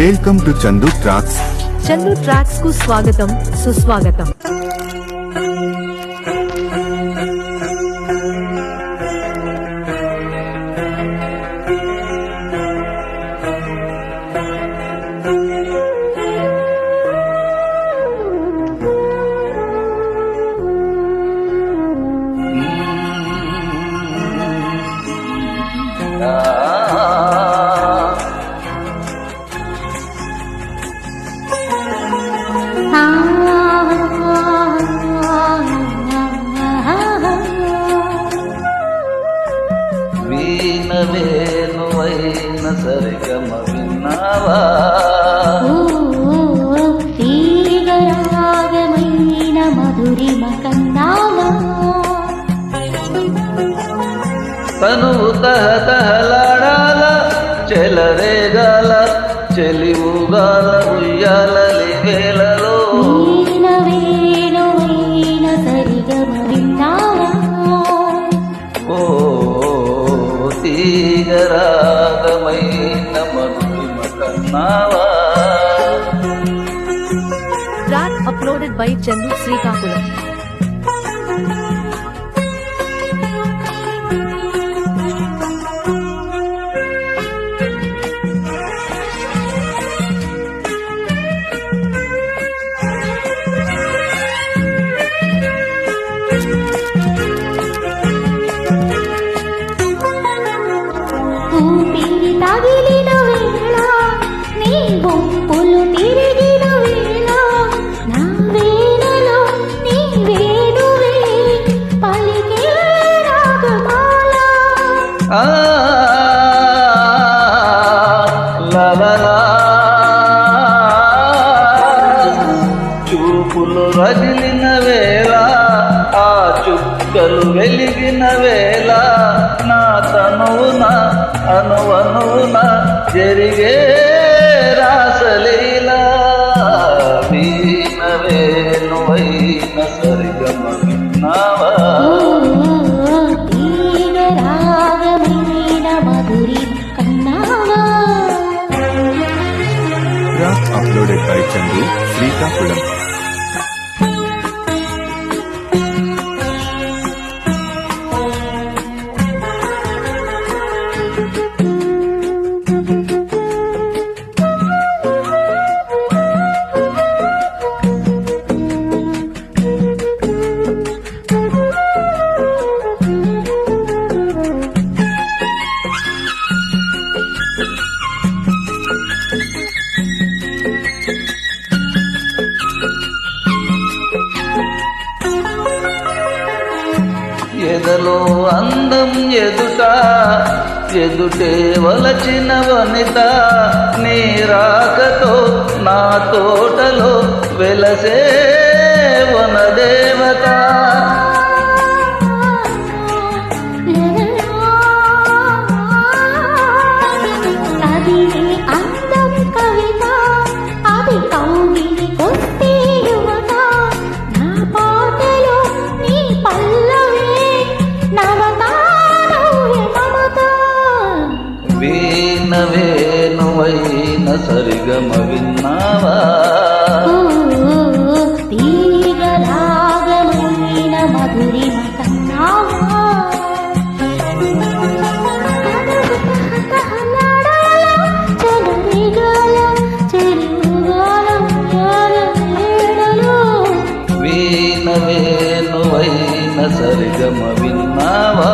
Welcome to Chandu tracks. Chandu tracks కు స్వాగతం, సుస్వాగతం. వేణువైన సరిగమ విన్నావా, తీగరాగమైన మధురిమ కన్నావా, తనువు తహతహలాడాల చెలరేగాల చెలివుగాల ఉయ్యాలలి వేళలో వేణువైన సరిగమ విన్నావా, ఓ తీగరాగమైన మధురిమ కన్నావా. Track uploaded by Chandu Srikakulam. ఊపిరి తగిలిన వేళ, నీ బొంపులు తిరిగిన వేళ, నా వేళలో నీ వేణువే పలికే రాగమాల. లలలా చూపులు రగిలిన వేళ, ఆ చుక్కలు వెలిగిన వేళ, నా తనువున అనువనువున జరిగే రాసలీల. వీణ వేణువైన సరిగమ విన్నావా, తీగరాగమైన మధురిమ కన్నావా. Track uploaded by Chandu Srikakulam. ఎదలో అందం ఎదుటే వలచిన వనిత, నీ రాకతో నా తోటలో వెలసే వనదేవత. అది అందం కవిత, అది కౌగిలి కొస్తే యువత, నా పాటలో నీ పల్లవే నవతానవ్య మమత. వీణ వేణువైన సరిగమ విన్నావా, తీగరాగమైన మధురిమ కన్నావా. వీణ వేణువైన సరిగమ విన్నావా.